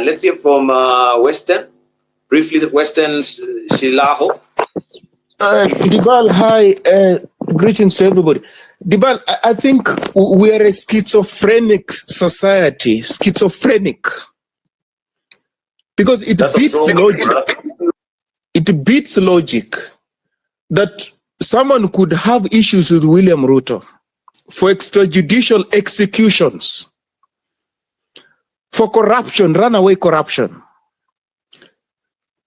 let's hear from Western. Briefly, Western Shilaho. Dibal, hi. Greetings to everybody. Dibal, I think we are a schizophrenic society. Schizophrenic. Because it beats logic. It beats logic that someone could have issues with William Ruto for extrajudicial executions, for corruption, runaway corruption,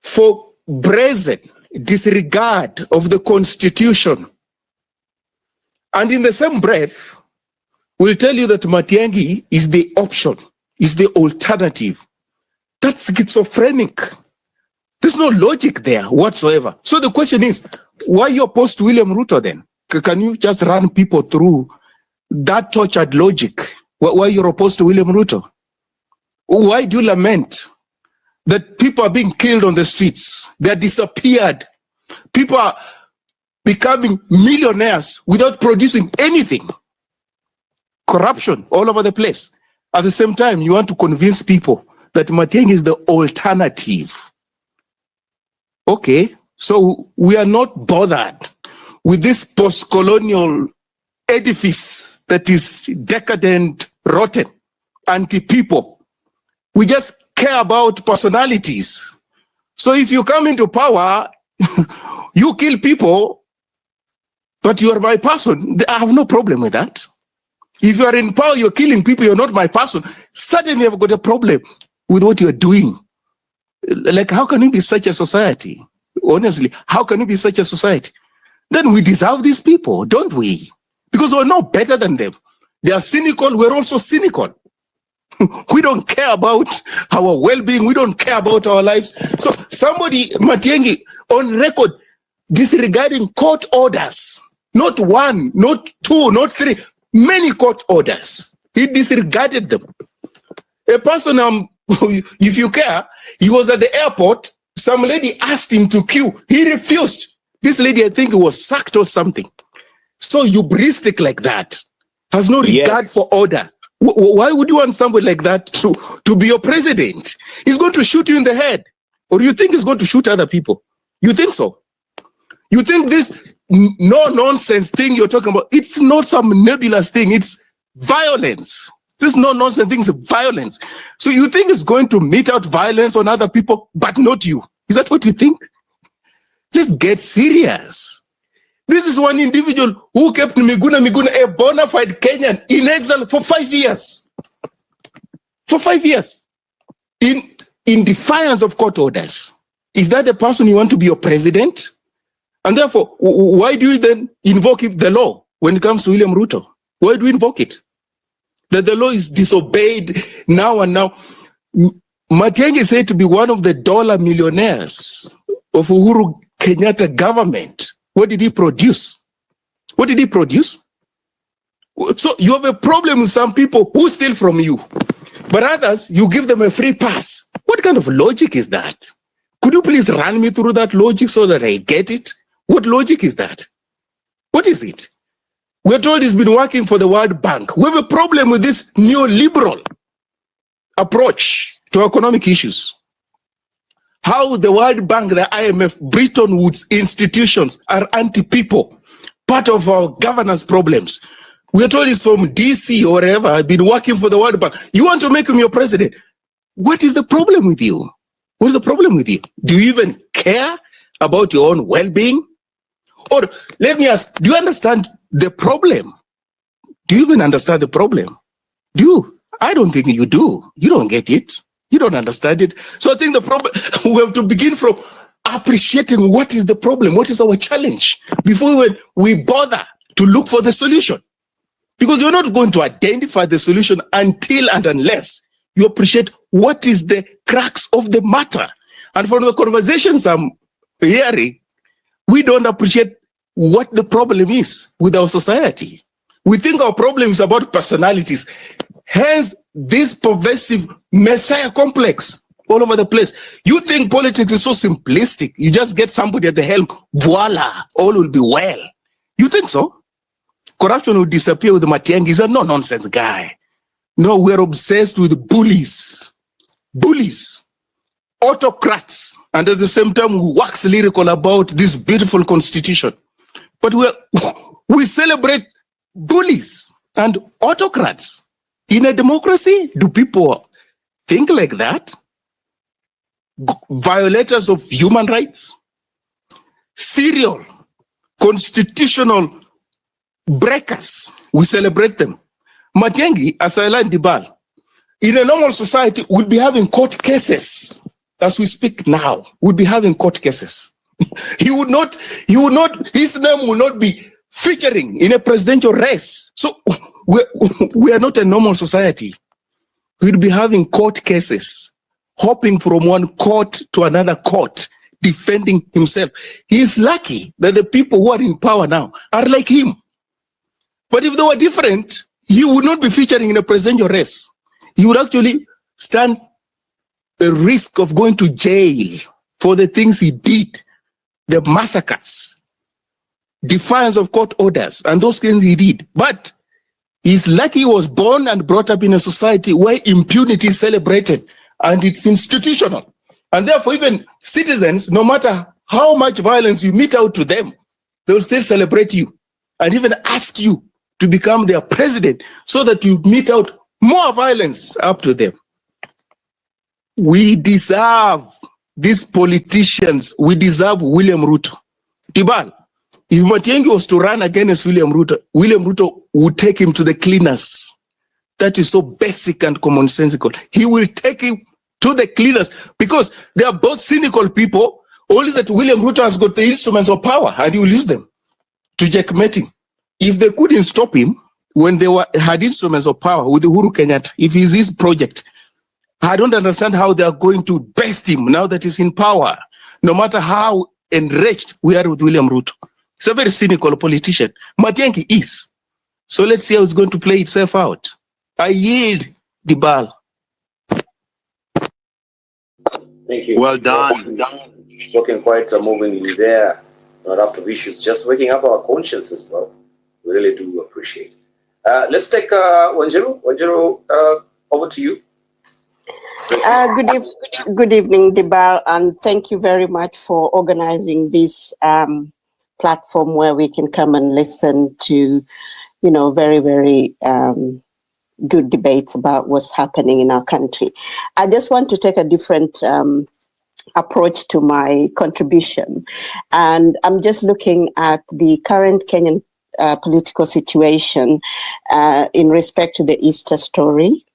for brazen disregard of the Constitution. And in the same breath, we'll tell you that Matiang'I is the option, is the alternative. That's schizophrenic. There's no logic there whatsoever. So the question is, why you opposed to William Ruto then? Can you just run people through that tortured logic? Why you're opposed to William Ruto? Why do you lament that people are being killed on the streets? They're disappeared. People are becoming millionaires without producing anything. Corruption all over the place. At the same time, you want to convince people that Matiang'I is the alternative. Okay, so we are not bothered with this post-colonial edifice that is decadent, rotten, anti-people. We just care about personalities. So if you come into power, you kill people, but you are my person. I have no problem with that. If you are in power, you're killing people, you're not my person. Suddenly I've got a problem with what you're doing. Like, how can we be such a society? Honestly, how can we be such a society? Then we deserve these people, don't we? Because we're no better than them. They are cynical, we're also cynical. We don't care about our well-being, we don't care about our lives. So somebody, Matiang'I, on record, disregarding court orders, not one, not two, not three, many court orders. He disregarded them. A person, if you care, he was at the airport, some lady asked him to queue, he refused. This lady, I think, was sacked or something. So hubristic like that, has no regard for order. Why would you want somebody like that to be your president? He's going to shoot you in the head. Or do you think he's going to shoot other people? You think so? You think this no-nonsense thing you're talking about, it's not some nebulous thing, it's violence. This no-nonsense thing is violence. So you think it's going to mete out violence on other people, but not you. Is that what you think? Just get serious. This is one individual who kept Miguna, a bona fide Kenyan, in exile for 5 years. For 5 years. In defiance of court orders. Is that the person you want to be your president? And therefore, why do you then invoke the law when it comes to William Ruto? Why do you invoke it? That the law is disobeyed now and now. Matiang'I is said to be one of the dollar millionaires of Uhuru Kenyatta government. What did he produce? What did he produce? So you have a problem with some people who steal from you, but others, you give them a free pass. What kind of logic is that? Could you please run me through that logic so that I get it? What logic is that? What is it? We're told he's been working for the World Bank. We have a problem with this neoliberal approach to economic issues. How the World Bank, the IMF, Bretton Woods institutions are anti-people, part of our governance problems. We're told he's from DC or wherever, been working for the World Bank. You want to make him your president? What is the problem with you? What is the problem with you? Do you even care about your own well-being? Or let me ask, do you understand the problem? Do you even understand the problem? Do you? I don't think you do. You don't get it. You don't understand it. So I think the problem, we have to begin from appreciating what is the problem, what is our challenge, before we bother to look for the solution. Because you're not going to identify the solution until and unless you appreciate what is the crux of the matter. And from the conversations I'm hearing, we don't appreciate what the problem is with our society. We think our problem is about personalities. Hence, this pervasive messiah complex all over the place. You think politics is so simplistic. You just get somebody at the helm, voila, all will be well. You think so? Corruption will disappear with Matiang'I. He's a no-nonsense guy. No, we're obsessed with bullies. bullies, autocrats, and at the same time we wax lyrical about this beautiful constitution. But we celebrate bullies and autocrats. In a democracy, do people think like that? Violators of human rights, serial constitutional breakers, we celebrate them. Matiang'I, as I learned Dibal, in a normal society, would be having court cases. As we speak now, would be having court cases. He would not, his name will not be featuring in a presidential race. So we are not a normal society. We'd be having court cases, hopping from one court to another court, defending himself. He is lucky that the people who are in power now are like him. But if they were different, he would not be featuring in a presidential race. He would actually stand the risk of going to jail for the things he did, the massacres, defiance of court orders, and those things he did. But he's lucky he was born and brought up in a society where impunity is celebrated and it's institutional. And therefore, even citizens, no matter how much violence you mete out to them, they will still celebrate you and even ask you to become their president so that you mete out more violence up to them. We deserve these politicians. We deserve William Ruto. Tibal, if Matiang'I was to run against William Ruto would take him to the cleaners. That is so basic and commonsensical. He will take him to the cleaners because they are both cynical people, only that William Ruto has got the instruments of power and he will use them to checkmate him. If they couldn't stop him when they had instruments of power with Uhuru Kenyatta, if he's his project, I don't understand how they are going to best him now that he's in power, no matter how enriched we are with William Ruto. He's a very cynical politician. Matiang'I is. So let's see how it's going to play itself out. I yield the ball. Thank you. Well done. Spoken quite movingly there. Not after issues, just waking up our conscience as well. We really do appreciate. Let's take Wanjiru. Wanjiru, over to you. Good evening, Dibal, and thank you very much for organizing this platform where we can come and listen to, very, very good debates about what's happening in our country. I just want to take a different approach to my contribution, and I'm just looking at the current Kenyan political situation in respect to the Easter story.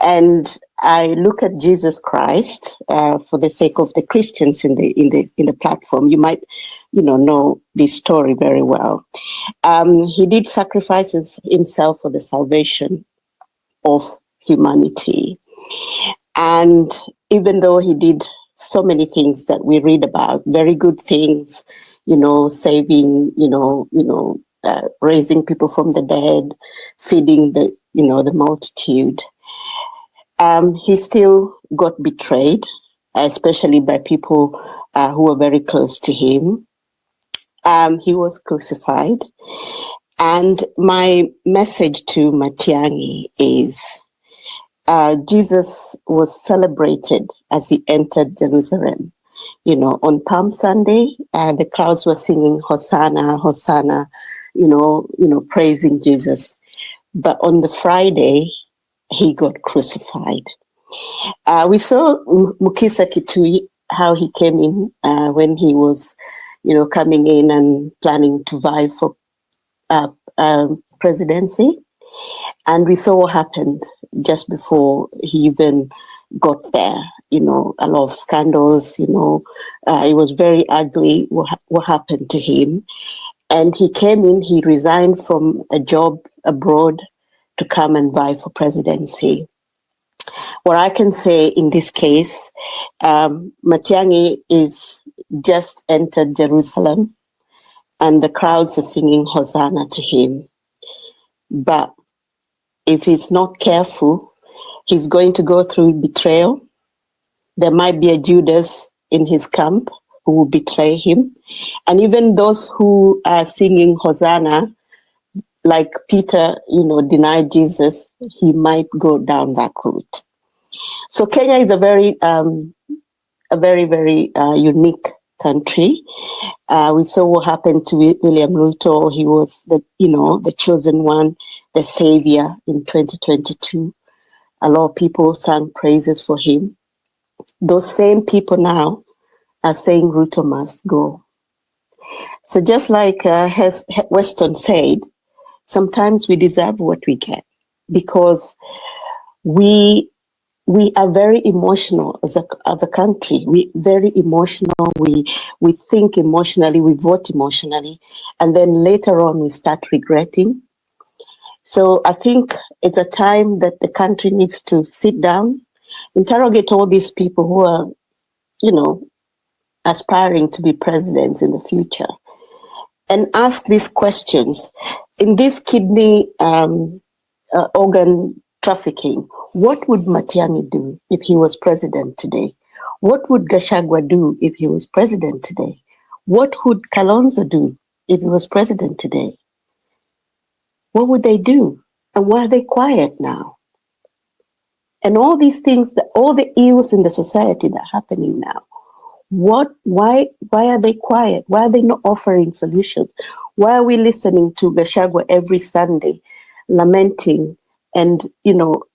And I look at Jesus Christ for the sake of the Christians in the platform. You might, know this story very well. He did sacrifice himself for the salvation of humanity, and even though he did so many things that we read about, very good things, saving, raising people from the dead, feeding the multitude. He still got betrayed, especially by people who were very close to him. He was crucified. And my message to Matiang'I is Jesus was celebrated as he entered Jerusalem. On Palm Sunday, the crowds were singing Hosanna, Hosanna, praising Jesus. But on the Friday, he got crucified. We saw Mukisa Kitui, how he came in when he was, coming in and planning to vie for presidency. And we saw what happened just before he even got there. A lot of scandals, it was very ugly what happened to him. And he came in, he resigned from a job abroad to come and vie for presidency. What I can say in this case, Matiang'I is just entered Jerusalem and the crowds are singing Hosanna to him. But if he's not careful, he's going to go through betrayal. There might be a Judas in his camp who will betray him. And even those who are singing Hosanna, like Peter, denied Jesus, he might go down that route. So Kenya is a very, very unique country. We saw what happened to William Ruto. He was the chosen one, the savior in 2022. A lot of people sang praises for him. Those same people now are saying Ruto must go. So just like Weston said, sometimes we deserve what we get because we are very emotional as a country. We very emotional. We think emotionally. We vote emotionally, and then later on we start regretting. So I think it's a time that the country needs to sit down, interrogate all these people who are, aspiring to be presidents in the future, and ask these questions. In this kidney organ trafficking, what would Matiang'I do if he was president today? What would Gachagua do if he was president today? What would Kalonzo do if he was president today? What would they do? And why are they quiet now? And all these things, all the ills in the society that are happening now, why are they quiet? Why are they not offering solutions? Why are we listening to Gachagua every Sunday lamenting and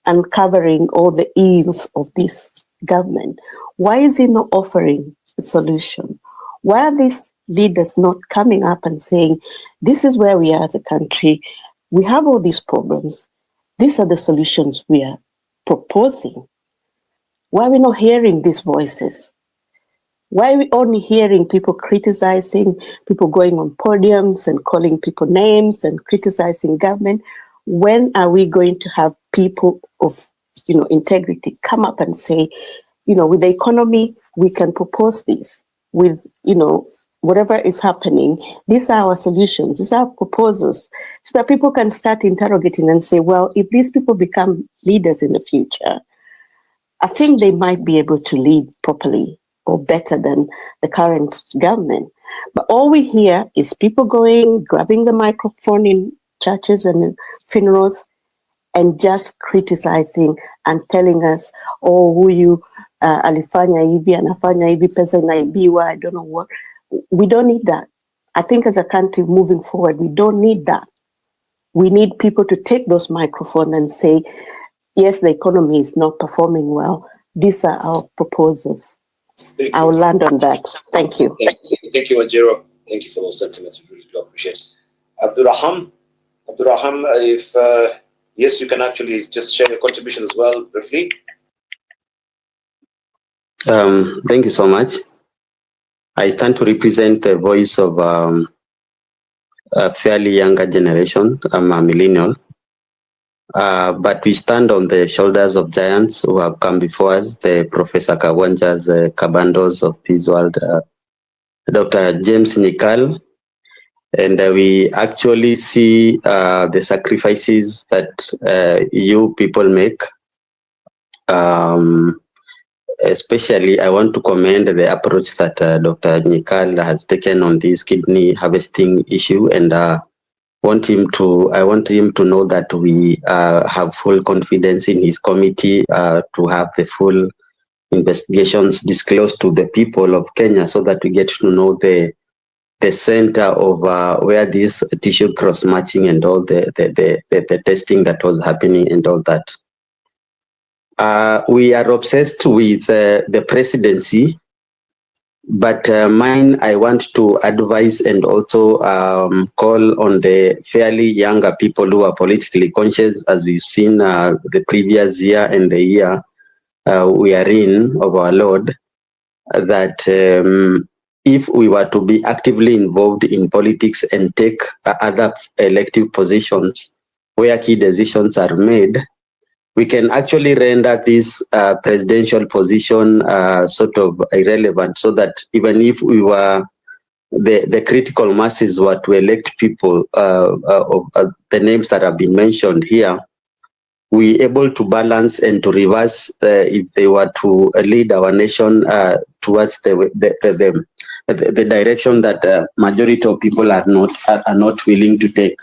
uncovering all the ills of this government? Why is he not offering a solution? Why are these leaders not coming up and saying, this is where we are as a country, we have all these problems, these are the solutions we are proposing? Why are we not hearing these voices? Why are we only hearing people criticizing, people going on podiums and calling people names and criticizing government? When are we going to have people of integrity come up and say, with the economy, we can propose this. With, whatever is happening, these are our solutions, these are our proposals, so that people can start interrogating and say, well, if these people become leaders in the future, I think they might be able to lead properly or better than the current government. But all we hear is people grabbing the microphone in churches and funerals and just criticizing and telling us, oh, huyu alifanya hivi, anafanya hivi, pesa inaibiwa, I don't know what. We don't need that. I think as a country moving forward, we don't need that. We need people to take those microphones and say, yes, the economy is not performing well. These are our proposals. I will land on that. Thank you. Thank you, Wanjiru. Thank you for those sentiments. We really do appreciate it. Abdurrahman, if yes, you can actually just share your contribution as well briefly. Thank you so much. I stand to represent the voice of a fairly younger generation. I'm a millennial. But we stand on the shoulders of giants who have come before us, the Professor Kawanjas, Kabandos of this world, Dr. James Nyikal, and we actually see the sacrifices that you people make. Especially, I want to commend the approach that Dr. Nyikal has taken on this kidney harvesting issue, and I want him to know that we have full confidence in his committee to have the full investigations disclosed to the people of Kenya, so that we get to know the center of where this tissue cross matching and all the testing that was happening and all that. We are obsessed with the presidency, but mine, I want to advise and also call on the fairly younger people who are politically conscious, as we've seen the previous year and the year we are in of our Lord, that if we were to be actively involved in politics and take other elective positions where key decisions are made, we can actually render this presidential position sort of irrelevant, so that even if we were the critical masses were to elect people of the names that have been mentioned here, we able to balance and to reverse if they were to lead our nation towards the direction that majority of people are not willing to take.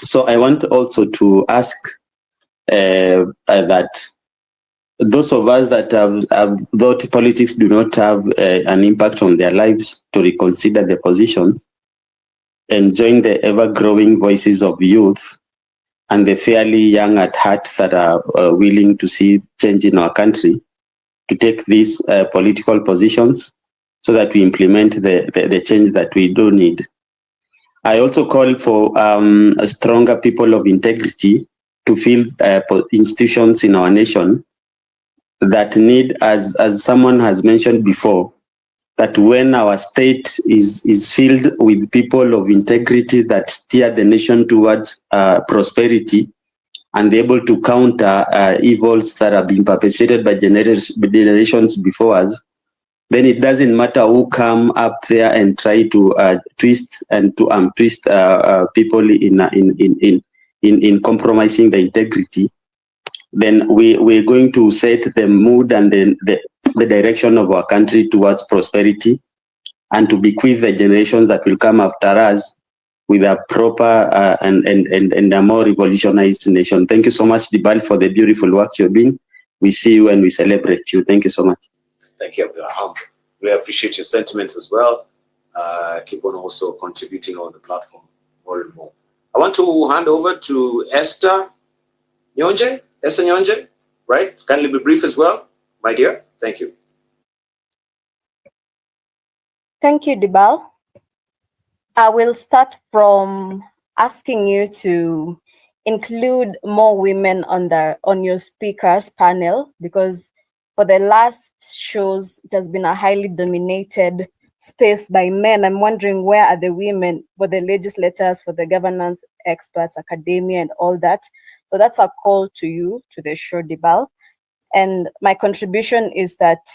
So I want also to ask that those of us that have thought politics do not have an impact on their lives to reconsider their positions and join the ever-growing voices of youth and the fairly young at heart that are willing to see change in our country, to take these political positions so that we implement the change that we do need. I also call for a stronger people of integrity to fill institutions in our nation that need, as someone has mentioned before, that when our state is filled with people of integrity that steer the nation towards prosperity and able to counter evils that have been perpetrated by generations before us, then it doesn't matter who come up there and try to twist and to untwist people in compromising the integrity. Then we're going to set the mood and then the direction of our country towards prosperity, and to bequeath the generations that will come after us with a proper and a more revolutionized nation. Thank you so much, Dibal, for the beautiful work you're doing. We see you and we celebrate you. Thank you so much. Thank you, Abraham. We appreciate your sentiments as well. Keep on also contributing on the platform more and more. I want to hand over to Esther Nyonje. Esther Nyonje, right? Kindly be brief as well, my dear. Thank you. Thank you, Dibal. I will start from asking you to include more women on your speakers panel, because for the last shows, it has been a highly dominated space by men. I'm wondering, where are the women, for the legislators, for the governance experts, academia, and all that? So that's a call to you, to the show, Dibal. And my contribution is that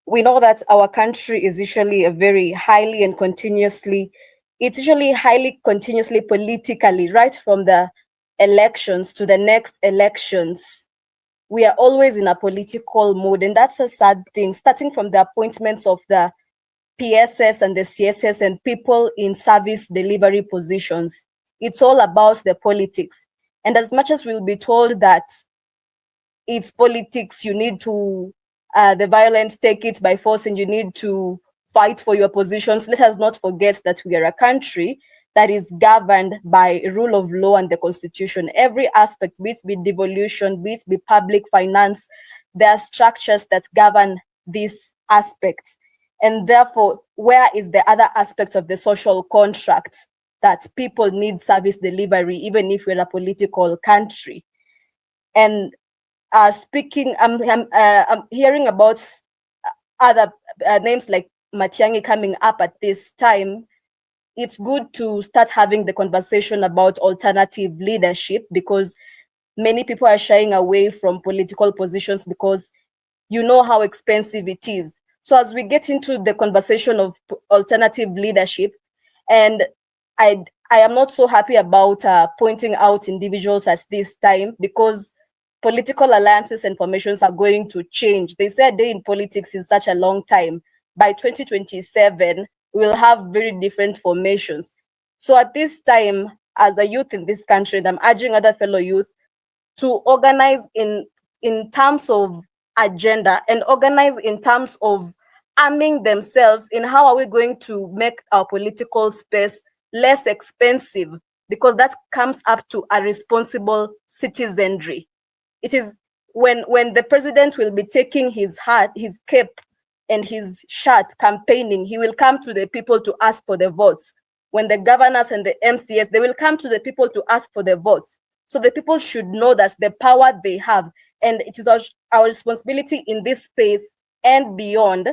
we know that our country is usually highly continuously politically, right from the elections to the next elections. We are always in a political mood, and that's a sad thing, starting from the appointments of the PSS and the CSS and people in service delivery positions. It's all about the politics. And as much as we'll be told that it's politics, you need to the violence, take it by force, and you need to fight for your positions, let us not forget that we are a country that is governed by rule of law and the constitution. Every aspect, be it devolution, be it public finance, there are structures that govern these aspects. And therefore, where is the other aspect of the social contract that people need service delivery, even if we're a political country? And I'm hearing about other names like Matiang'I coming up at this time. It's good to start having the conversation about alternative leadership, because many people are shying away from political positions because you know how expensive it is. So as we get into the conversation of alternative leadership, and I am not so happy about pointing out individuals at this time, because political alliances and formations are going to change. They say a day in politics is such a long time. By 2027, we'll have very different formations. So at this time, as a youth in this country, and I'm urging other fellow youth to organize in terms of agenda, and organize in terms of arming themselves in how are we going to make our political space less expensive, because that comes up to a responsible citizenry. It is when the president will be taking his hat, his cape, and his shirt campaigning, he will come to the people to ask for the votes. When the governors and the MCS, they will come to the people to ask for the votes. So the people should know that's the power they have. And it is our responsibility in this space and beyond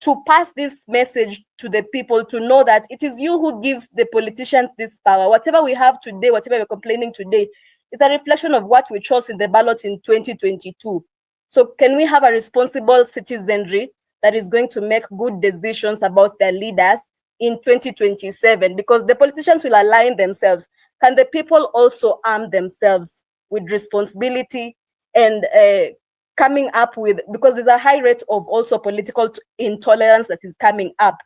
to pass this message to the people, to know that it is you who gives the politicians this power. Whatever we have today, whatever we're complaining today, is a reflection of what we chose in the ballot in 2022. So can we have a responsible citizenry that is going to make good decisions about their leaders in 2027? Because the politicians will align themselves. Can the people also arm themselves with responsibility and coming up with, because there's a high rate of also political intolerance that is coming up.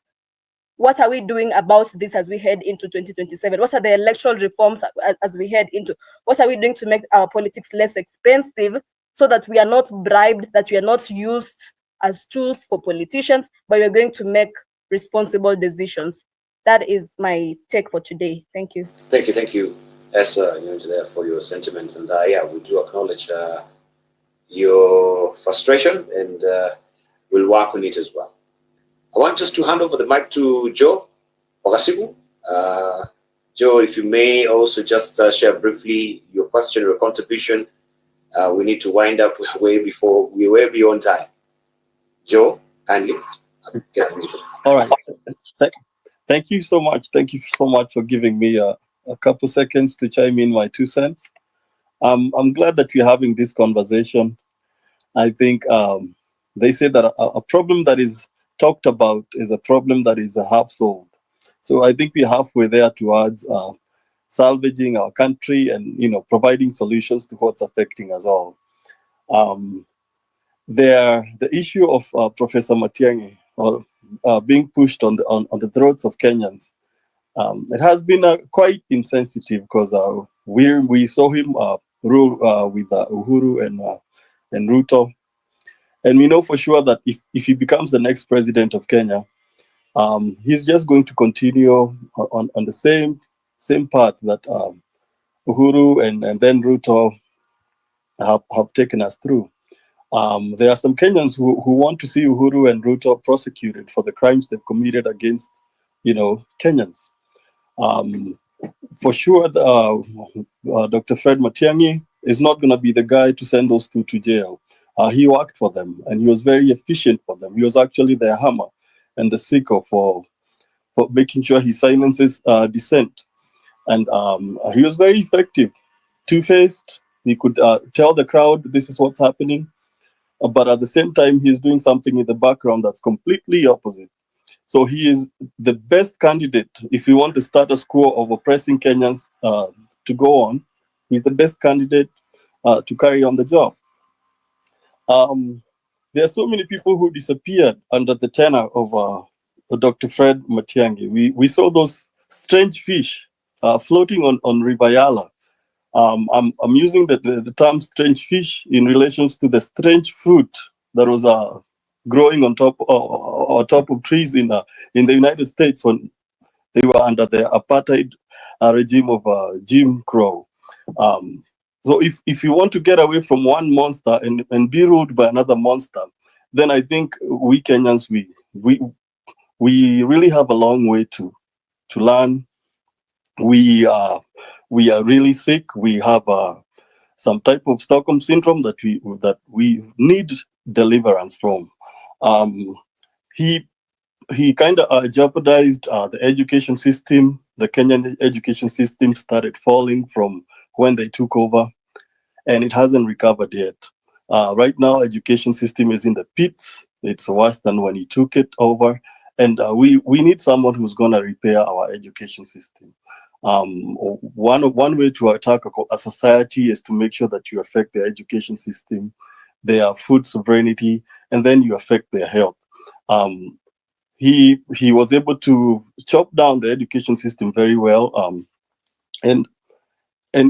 What are we doing about this as we head into 2027? What are the electoral reforms as we head into? What are we doing to make our politics less expensive so that we are not bribed, that we are not used as tools for politicians, but we're going to make responsible decisions. That is my take for today. Thank you. Thank you, Esther, there for your sentiments. And yeah, we do acknowledge your frustration, and we'll work on it as well. I want just to hand over the mic to Joe Ogasigu. Joe, if you may also just share briefly your question or contribution. We need to wind up way beyond time. Joe, kindly get unmuted. All right. Thank you so much. Thank you so much for giving me a couple seconds to chime in my 2 cents. I'm glad that we're having this conversation. I think they say that a problem that is talked about is a problem that is half solved. So I think we're halfway there towards salvaging our country and providing solutions to what's affecting us all. The issue of Professor Matiang'I being pushed on the throats of Kenyans, it has been quite insensitive because we saw him rule with Uhuru and Ruto, and we know for sure that if he becomes the next president of Kenya, he's just going to continue on the same path that Uhuru and then Ruto have taken us through. There are some Kenyans who want to see Uhuru and Ruto prosecuted for the crimes they've committed against, Kenyans. For sure, Dr. Fred Matiang'I is not going to be the guy to send those two to jail. He worked for them, and he was very efficient for them. He was actually their hammer and the sickle for making sure he silences dissent. And he was very effective, two-faced. He could tell the crowd this is what's happening, but at the same time, he's doing something in the background that's completely opposite. So he is the best candidate if you want the status quo of oppressing Kenyans to go on. He's the best candidate to carry on the job. There are so many people who disappeared under the tenure of Dr. Fred Matiang'I. We saw those strange fish floating on River Yala. I'm using the term strange fish in relation to the strange fruit that was growing on top of trees in the United States when they were under the apartheid regime of Jim Crow. So if you want to get away from one monster and be ruled by another monster, then I think we Kenyans we really have a long way to learn. We are really sick. We have some type of Stockholm syndrome that we need deliverance from. He kind of jeopardized the education system. The Kenyan education system started falling from when they took over, and it hasn't recovered yet. Right now, education system is in the pits. It's worse than when he took it over, and we need someone who's going to repair our education system. One way to attack a society is to make sure that you affect their education system, their food sovereignty, and then you affect their health. He was able to chop down the education system very well, and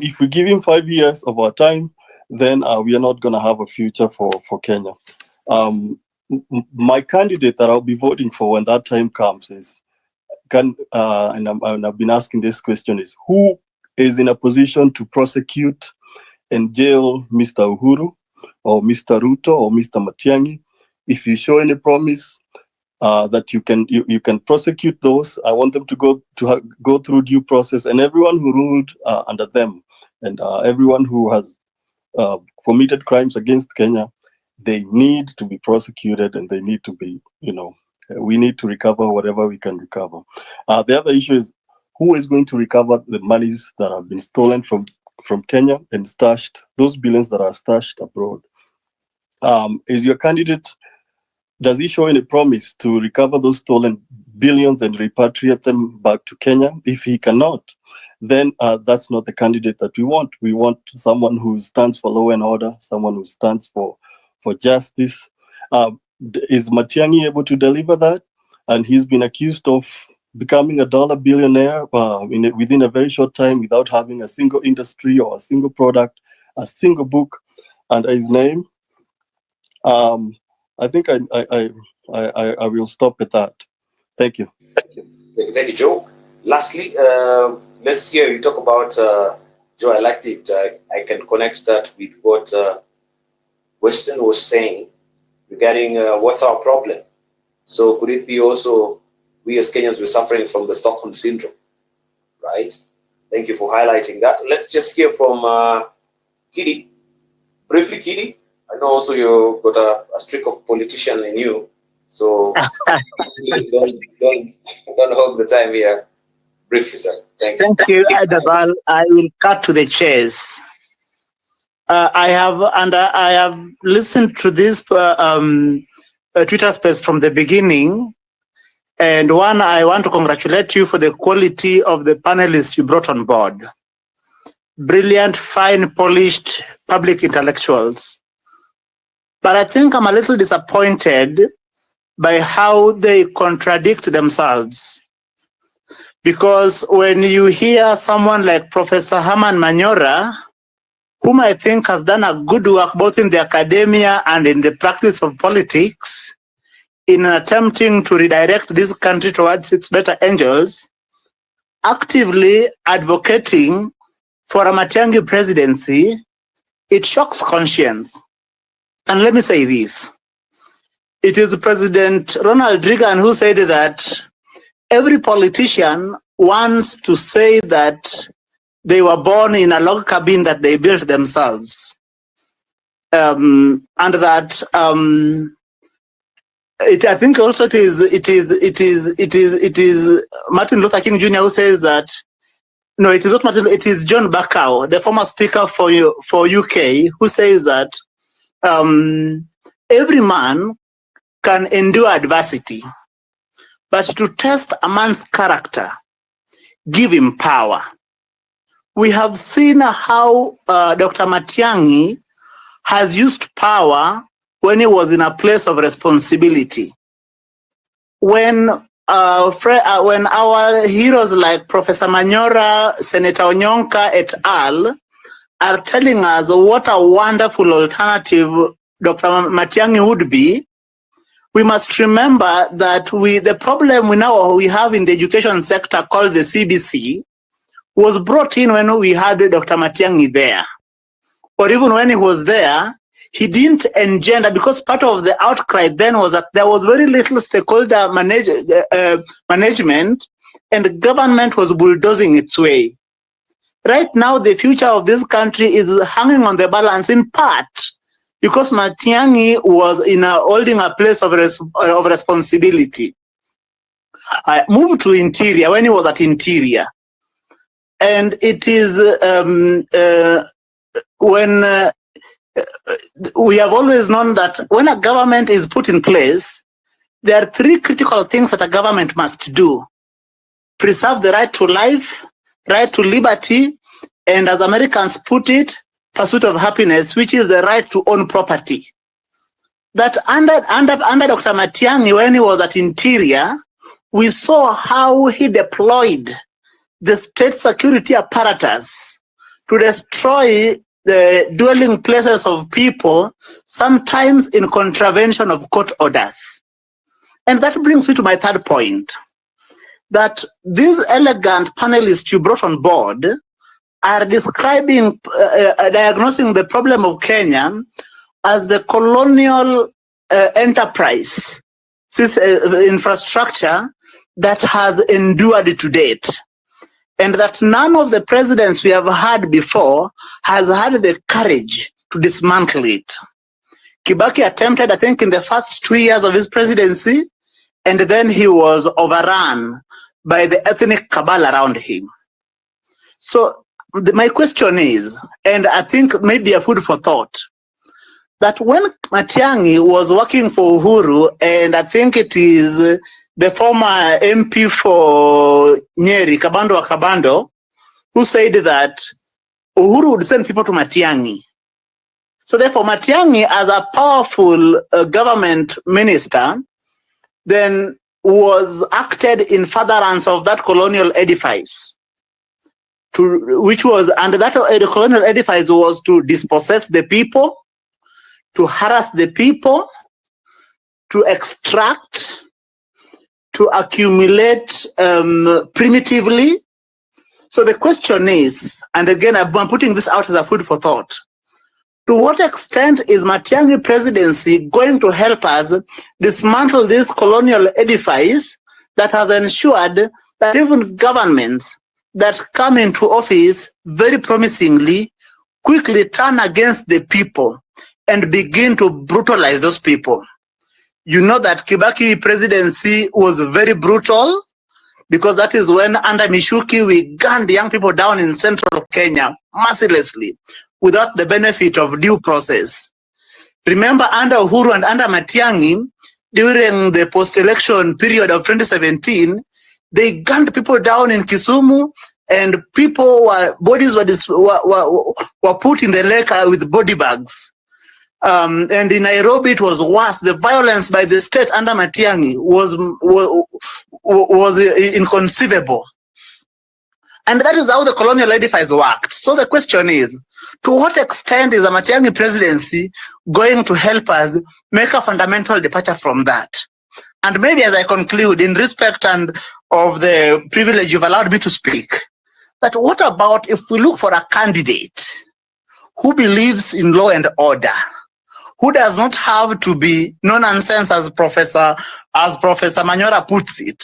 if we give him 5 years of our time, then we are not going to have a future for Kenya. My candidate that I'll be voting for when that time comes is and I've been asking this question is, who is in a position to prosecute and jail Mr. Uhuru or Mr. Ruto or Mr. Matiang'I? If you show any promise that you can prosecute those, I want them to go through due process, and everyone who ruled under them and everyone who has committed crimes against Kenya, they need to be prosecuted, and they need to be, we need to recover whatever we can recover. The other issue is, who is going to recover the monies that have been stolen from Kenya and stashed, those billions that are stashed abroad? Is your candidate, does he show any promise to recover those stolen billions and repatriate them back to Kenya? If he cannot, then that's not the candidate that we want. We want someone who stands for law and order, someone who stands for justice. Is Matiang'I able to deliver that? And he's been accused of becoming a dollar billionaire within a very short time without having a single industry or a single product, a single book under his name. I think I will stop at that. Thank you. Thank you, Joe. Lastly, let's hear you talk about Joe. I liked it. I can connect that with what Weston was saying regarding what's our problem. So could it be also we as Kenyans were suffering from the Stockholm syndrome, right? Thank you for highlighting that. Let's just hear from Kidi. Briefly, Kidi. I know also you got a streak of politician in you, so don't hold the time here. Briefly, sir. Thank you. Thank you, Adabal. I will cut to the chase. I have listened to this Twitter space from the beginning, and I want to congratulate you for the quality of the panelists you brought on board. Brilliant, fine, polished public intellectuals. But I think I'm a little disappointed by how they contradict themselves. Because when you hear someone like Professor Herman Manyora, whom I think has done a good work both in the academia and in the practice of politics, in attempting to redirect this country towards its better angels, actively advocating for a Matiang'I presidency, it shocks conscience. And let me say this. It is President Ronald Reagan who said that every politician wants to say that they were born in a log cabin that they built themselves. And that I think also it is Martin Luther King Jr. who says that, no, it is not Martin, it is John Bercow, the former speaker for UK, who says that every man can endure adversity, but to test a man's character, give him power. We have seen how Dr. Matiang'I has used power when he was in a place of responsibility. When our heroes like Professor Manyora, Senator Onyonka et al. Are telling us what a wonderful alternative Dr. Matiang'I would be, we must remember that the problem we have in the education sector called the CBC was brought in when we had Dr. Matiang'I there. Or even when he was there, he didn't engender, because part of the outcry then was that there was very little stakeholder management, and the government was bulldozing its way. Right now, the future of this country is hanging on the balance in part because Matiang'I was holding a place of responsibility. I moved to Interior when he was at Interior. And it is when we have always known that when a government is put in place, there are three critical things that a government must do: preserve the right to life, right to liberty, and as Americans put it, pursuit of happiness, which is the right to own property. That under Dr. Matiang'I, when he was at Interior, we saw how he deployed the state security apparatus to destroy the dwelling places of people, sometimes in contravention of court orders. And that brings me to my third point, that these elegant panelists you brought on board are describing, diagnosing the problem of Kenya as the colonial enterprise infrastructure that has endured to date. And that none of the presidents we have had before has had the courage to dismantle it. Kibaki attempted, I think, in the first 2 years of his presidency, and then he was overrun by the ethnic cabal around him. So my question is, and I think maybe a food for thought, that when Matiang'I was working for Uhuru, and I think it is the former MP for Nyeri, Kabando Wakabando, who said that Uhuru would send people to Matiang'I. So therefore, Matiang'I, as a powerful government minister, then was acted in furtherance of that colonial edifice, and that colonial edifice was to dispossess the people to harass the people, to extract, to accumulate primitively. So the question is, and again, I'm putting this out as a food for thought, to what extent is Matiang'I presidency going to help us dismantle this colonial edifice that has ensured that even governments that come into office very promisingly quickly turn against the people and begin to brutalize those people? You know that Kibaki presidency was very brutal, because that is when under Mishuki we gunned young people down in central Kenya mercilessly without the benefit of due process. Remember, under Uhuru and under Matiang'I, during the post-election period of 2017, they gunned people down in Kisumu, and bodies were put in the lake with body bags. And in Nairobi, it was worse. The violence by the state under Matiang'I was inconceivable. And that is how the colonial edifice worked. So the question is, to what extent is the Matiang'I presidency going to help us make a fundamental departure from that? And maybe as I conclude, in respect and of the privilege you've allowed me to speak, that what about if we look for a candidate who believes in law and order, who does not have to be no-nonsense, as Professor Manyora puts it?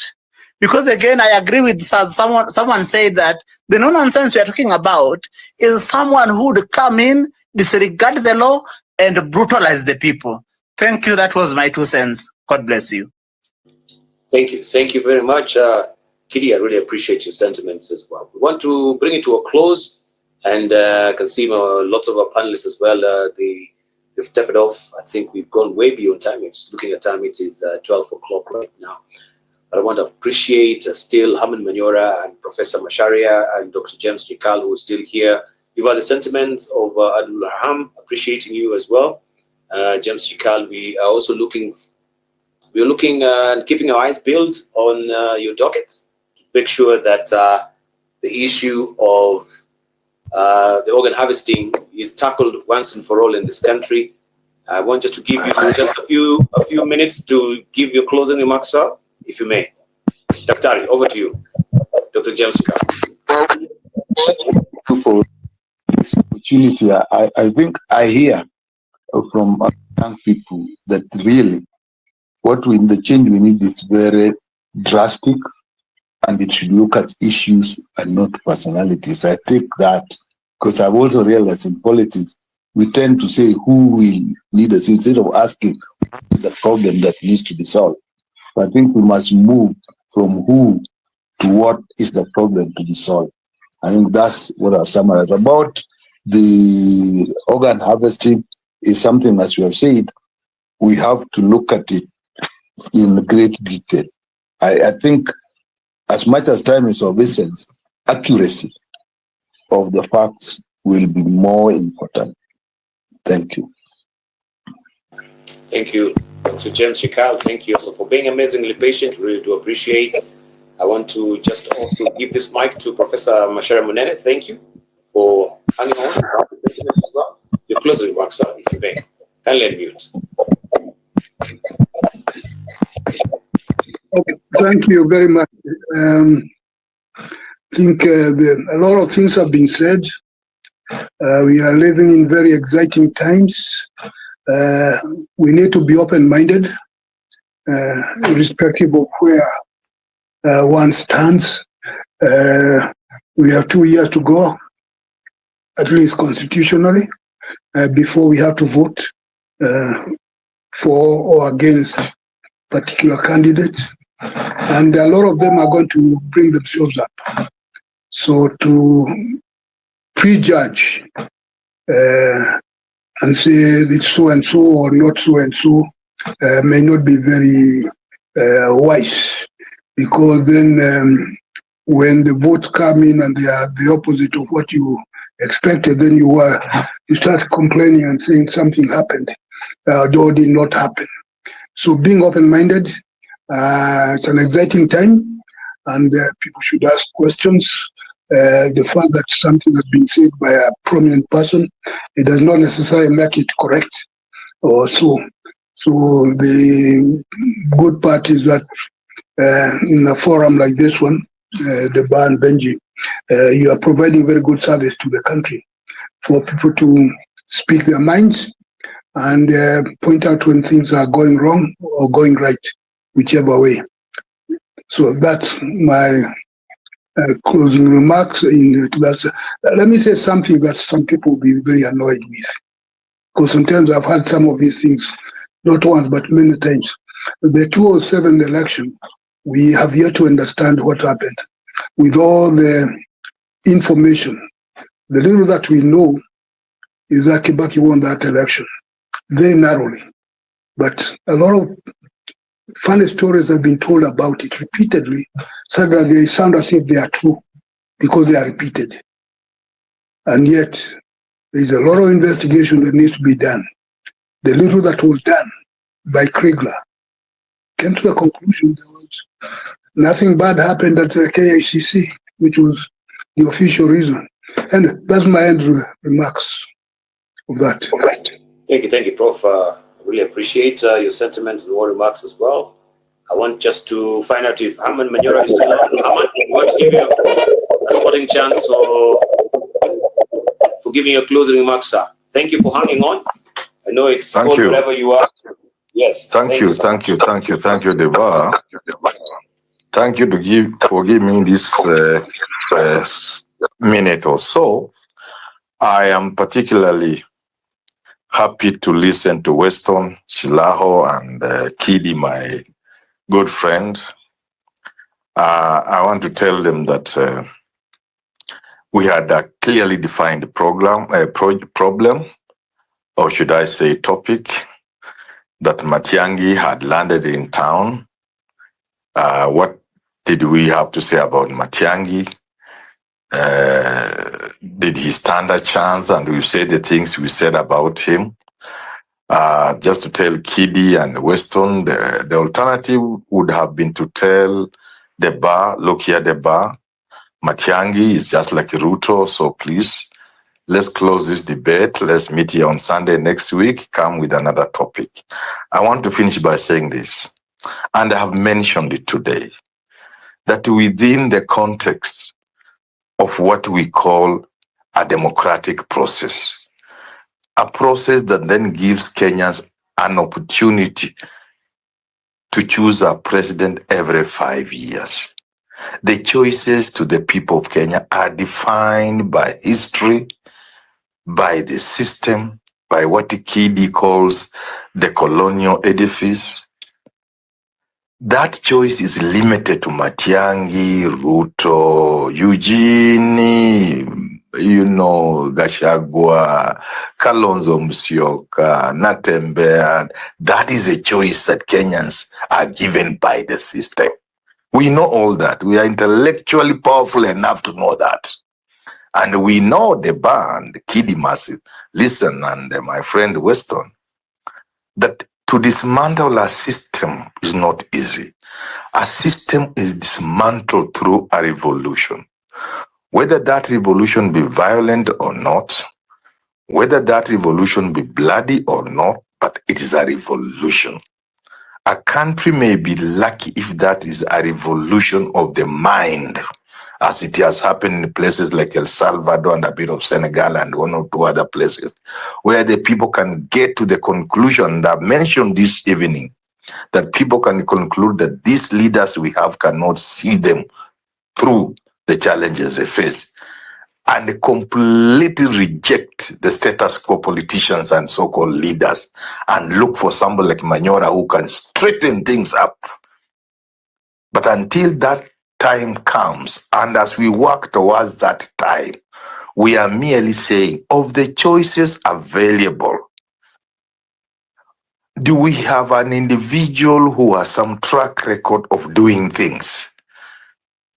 Because again, I agree with someone said that the no-nonsense we are talking about is someone who would come in, disregard the law, and brutalize the people. Thank you. That was my 2 cents. God bless you. Thank you. Thank you very much. Kitty, I really appreciate your sentiments as well. We want to bring it to a close, and I can see lots of our panelists as well. They've stepped off. I think we've gone way beyond time. I'm just looking at time. It is 12 o'clock right now. But I want to appreciate still Haman Manyora and Professor Macharia and Dr. James Rikal, who is still here. You've had the sentiments of Adul Raham, appreciating you as well. James Rikal, we are also looking and keeping our eyes peeled on your dockets to make sure that the issue of the organ harvesting is tackled once and for all in this country. I want just to give you just a few minutes to give your closing remarks, sir, if you may. Dr. over to you. Dr. James Rikal. For this opportunity, I think I hear from young people that really the change we need is very drastic, and it should look at issues and not personalities. I take that because I've also realized in politics, we tend to say who will lead us instead of asking the problem that needs to be solved. I think we must move from who to what is the problem to be solved. I think that's what I've summarized. About the organ harvesting is something, as we have said, we have to look at it in great detail. I think as much as time is of essence, accuracy of the facts will be more important. Thank you. Thank you, Dr. James Rikal. Thank you also for being amazingly patient. Really do appreciate. I want to just also give this mic to Professor Macharia Munene. Thank you for hanging on as well. Your closing remarks, sir, if you may. Kindly unmute. Okay, thank you very much. I think a lot of things have been said. We are living in very exciting times. We need to be open-minded, irrespective of where one stands. We have 2 years to go, at least constitutionally, before we have to vote for or against particular candidates. And a lot of them are going to bring themselves up. So to prejudge and say it's so and so or not so and so may not be very wise, because then when the votes come in and they are the opposite of what you expected, then you start complaining and saying something happened, though did not happen. So being open-minded, it's an exciting time, and people should ask questions. The fact that something has been said by a prominent person, it does not necessarily make it correct. or so. So the good part is that in a forum like this one, the Bar and Benji, you are providing very good service to the country for people to speak their minds and point out when things are going wrong or going right, whichever way. So that's my closing remarks. Let me say something that some people will be very annoyed with, because sometimes I've had some of these things, not once but many times. The 2007 election, we have yet to understand what happened. With all the information, the little that we know is that Kibaki won that election very narrowly. But a lot of funny stories have been told about it repeatedly, so that they sound as if they are true because they are repeated. And yet, there is a lot of investigation that needs to be done. The little that was done by Kriegler came to the conclusion there was nothing bad happened at the KICC, which was the official reason. And that's my end remarks of that. Thank you, Prof. I really appreciate your sentiments and your remarks as well. I want just to find out if Haman Manyora is still on. Haman, I want to give you a sporting chance for giving your closing remarks, sir. Thank you for hanging on. I know it's cold wherever you are. Yes. Thank you, Deva. Thank you for giving me this minute or so. I am particularly happy to listen to Weston, Shilaho, and Kidi, my good friend. I want to tell them that we had a clearly defined problem, or should I say topic, that Matiang'I had landed in town. What did we have to say about Matiang'I? Did he stand a chance? And we said the things we said about him. Just to tell Kidi and Weston, the alternative would have been to tell the bar, look here, the bar, Matiang'I is just like Ruto, so please, let's close this debate. Let's meet here on Sunday next week, come with another topic. I want to finish by saying this, and I have mentioned it today, that within the context of what we call a democratic process, a process that then gives Kenyans an opportunity to choose a president every 5 years. The choices to the people of Kenya are defined by history, by the system, by what Kidi calls the colonial edifice. That choice is limited to Matiang'I, Ruto, Eugene, Gachagua, Kalonzo Musyoka, Natembean. That is a choice that Kenyans are given by the system. We know all that. We are intellectually powerful enough to know that. And we know the band, Kidi Massive, listen, and my friend Weston, that to dismantle a system is not easy. A system is dismantled through a revolution. Whether that revolution be violent or not, whether that revolution be bloody or not, but it is a revolution. A country may be lucky if that is a revolution of the mind, as it has happened in places like El Salvador and a bit of Senegal and one or two other places, where the people can get to the conclusion that I mentioned this evening, that people can conclude that these leaders we have cannot see them through the challenges they face, and completely reject the status quo politicians and so-called leaders and look for somebody like Manyora who can straighten things up. But until that time comes, and as we work towards that time, we are merely saying, of the choices available, do we have an individual who has some track record of doing things?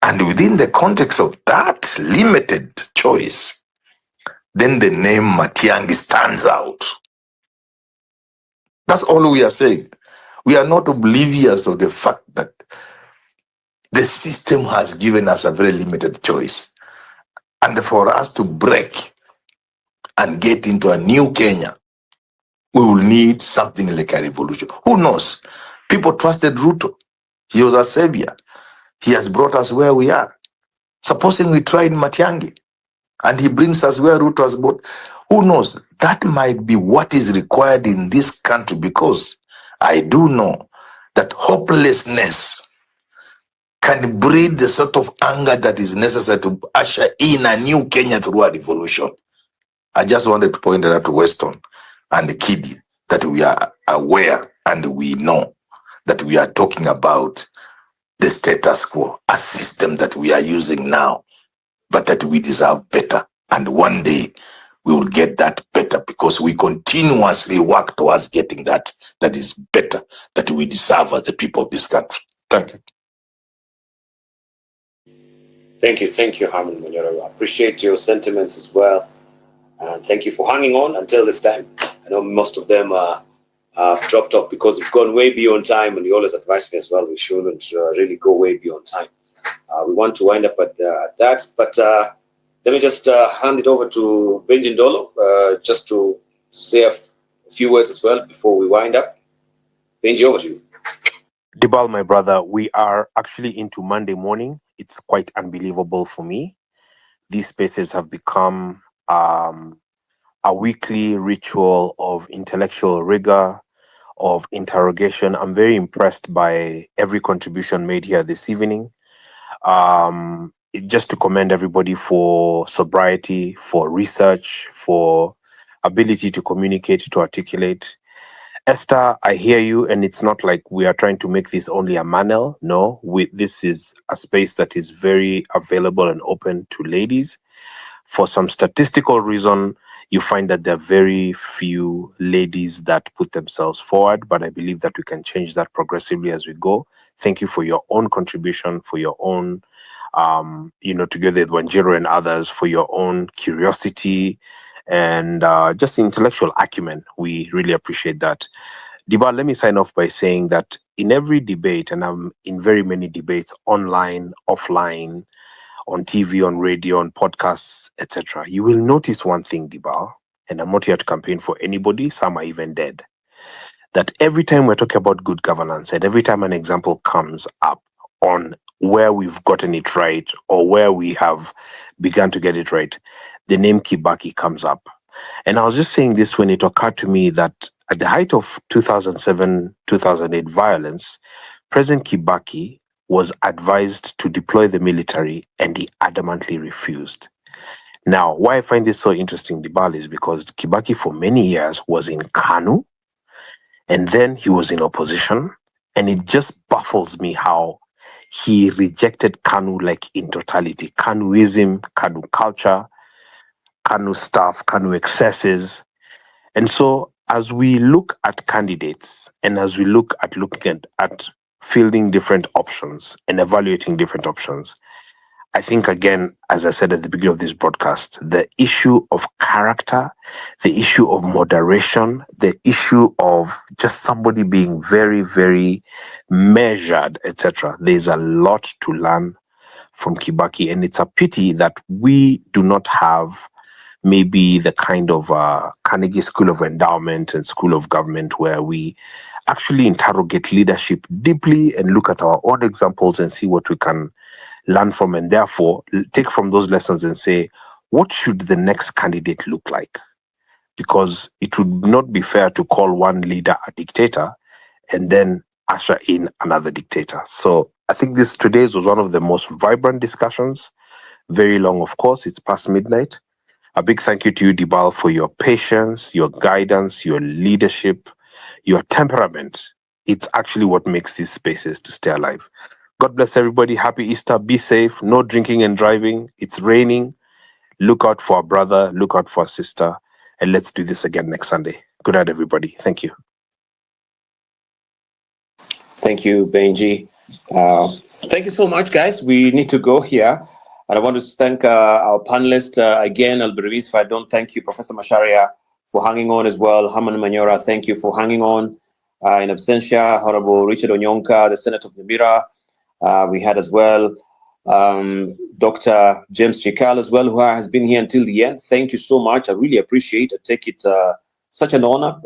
And within the context of that limited choice, then the name Matiang'I stands out. That's all we are saying. We are not oblivious of the fact that the system has given us a very limited choice. And for us to break and get into a new Kenya, we will need something like a revolution. Who knows? People trusted Ruto. He was a savior. He has brought us where we are. Supposing we tried Matiang'I and he brings us where Ruto has brought, who knows? That might be what is required in this country, because I do know that hopelessness can breed the sort of anger that is necessary to usher in a new Kenya through a revolution. I just wanted to point out to Weston and Kidi that we are aware and we know that we are talking about the status quo, a system that we are using now, but that we deserve better. And one day we will get that better, because we continuously work towards getting that is better, that we deserve as the people of this country. Thank you. Thank you, Harmon Manyora. I appreciate your sentiments as well. And thank you for hanging on until this time. I know most of them have dropped off because we've gone way beyond time, and you always advise me as well, we shouldn't really go way beyond time. We want to wind up at that, but let me just hand it over to Benji Ndolo just to say a few words as well before we wind up. Benji, over to you. Dibal, my brother, we are actually into Monday morning. It's quite unbelievable for me. These spaces have become a weekly ritual of intellectual rigor, of interrogation. I'm very impressed by every contribution made here this evening. Just to commend everybody for sobriety, for research, for ability to communicate, to articulate. Esther, I hear you, and it's not like we are trying to make this only a manel. No, this is a space that is very available and open to ladies. For some statistical reason, you find that there are very few ladies that put themselves forward, but I believe that we can change that progressively as we go. Thank you for your own contribution, for your own, together with Wanjiru and others, for your own curiosity and just intellectual acumen. We really appreciate that. Diba, let me sign off by saying that in every debate, and I'm in very many debates, online, offline, on TV, on radio, on podcasts, etc., you will notice one thing, Diba, and I'm not here to campaign for anybody, some are even dead, that every time we're talking about good governance and every time an example comes up on where we've gotten it right or where we have begun to get it right, the name Kibaki comes up. And I was just saying this when it occurred to me that at the height of 2007-2008 violence, President Kibaki was advised to deploy the military and he adamantly refused. Now, why I find this so interesting, Dibali, is because Kibaki for many years was in KANU and then he was in opposition, and it just baffles me how he rejected KANU like in totality. KANUism, KANU culture, KANU stuff, KANU excesses. And so as we look at candidates and as we look at looking at fielding different options and evaluating different options, I think, again, as I said at the beginning of this broadcast, the issue of character, the issue of moderation, the issue of just somebody being very, very measured, etc. There's a lot to learn from Kibaki, and it's a pity that we do not have maybe the kind of Carnegie School of Endowment and School of Government where we actually interrogate leadership deeply and look at our own examples and see what we can learn from, and therefore take from those lessons and say, what should the next candidate look like? Because it would not be fair to call one leader a dictator and then usher in another dictator. So I think today's was one of the most vibrant discussions. Very long, of course. It's past midnight. A big thank you to you, Dibal, for your patience, your guidance, your leadership, your temperament. It's actually what makes these spaces to stay alive. God bless everybody. Happy Easter. Be safe. No drinking and driving. It's raining. Look out for a brother. Look out for a sister. And let's do this again next Sunday. Good night, everybody. Thank you. Thank you, Benji. Thank you so much, guys. We need to go here. And I want to thank our panelists again. I'll be released if I don't thank you, Professor Masharia, for hanging on as well. Harmon Manyora, thank you for hanging on. In absentia, Honorable Richard Onyonka, the Senator of Nyamira. We had as well Dr. James Chikal as well, who has been here until the end. Thank you so much. I really appreciate it. I take it such an honor,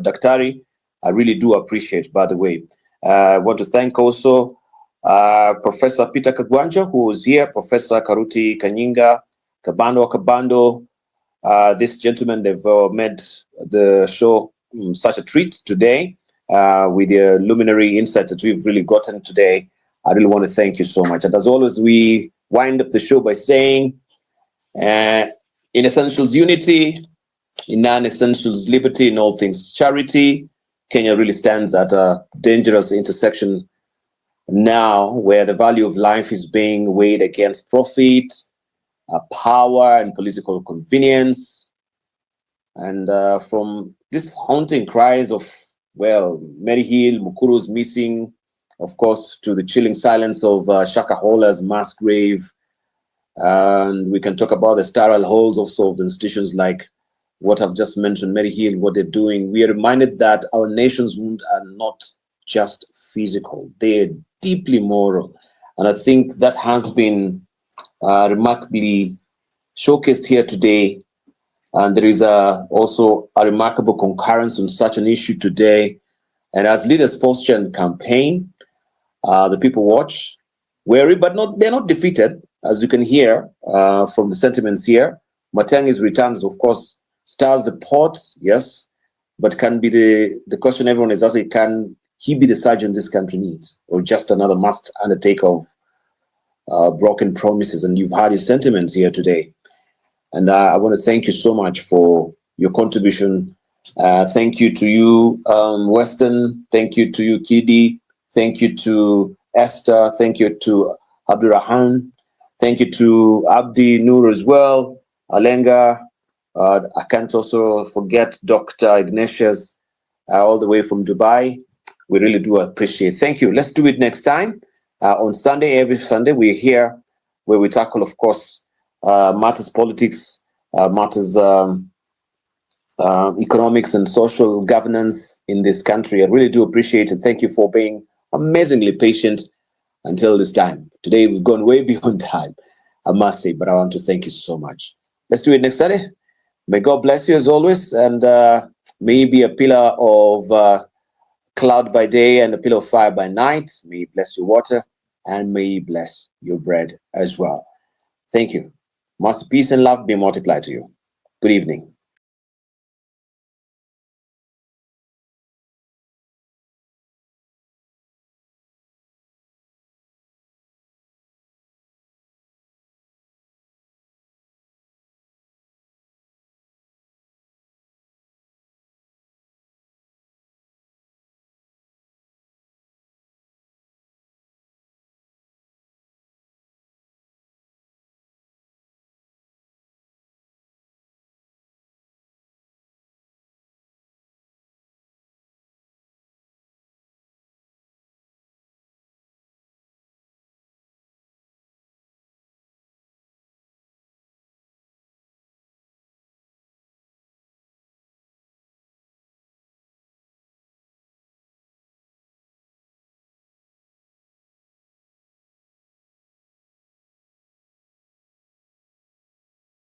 Daktari. I really do appreciate, by the way. I want to thank also Professor Peter Kagwanja, who is here, Professor Karuti Kanyinga, Kabando. This gentleman, they've made the show such a treat today with the luminary insight that we've really gotten today. I really want to thank you so much. And as always, we wind up the show by saying, in essentials, unity, in non-essentials, liberty, in all things, charity. Kenya really stands at a dangerous intersection now where the value of life is being weighed against profit, power, and political convenience. And from these haunting cries of, well, Mary Hill, Mukuru's missing, of course, to the chilling silence of Shakahola's mass grave. And we can talk about the sterile holes also of institutions like what I've just mentioned, Mary Hill, what they're doing. We are reminded that our nation's wounds are not just physical, they're deeply moral. And I think that has been remarkably showcased here today. And there is also a remarkable concurrence on such an issue today. And as leaders posture and campaign, the people watch, wary, but they're not defeated, as you can hear from the sentiments here. Matiang'I's returns, of course, stars the pot, yes, but can be the question everyone is asking, can he be the surgeon this country needs, or just another must undertake of broken promises? And you've heard his sentiments here today. And I want to thank you so much for your contribution. Thank you to you, Weston. Thank you to you, Kidi. Thank you to Esther. Thank you to Abdurrahman. Thank you to Abdi Nur as well, Alenga. I can't also forget Dr. Ignatius, all the way from Dubai. We really do appreciate it. Thank you. Let's do it next time. On Sunday, every Sunday, we're here where we tackle, of course, matters politics, matters economics and social governance in this country. I really do appreciate it. Thank you for being amazingly patient until this time. Today, we've gone way beyond time, I must say, but I want to thank you so much. Let's do it next Sunday. May God bless you as always, and may you be a pillar of cloud by day and a pillar of fire by night. May He bless your water, and may He bless your bread as well. Thank you. Master, peace and love be multiplied to you. Good evening.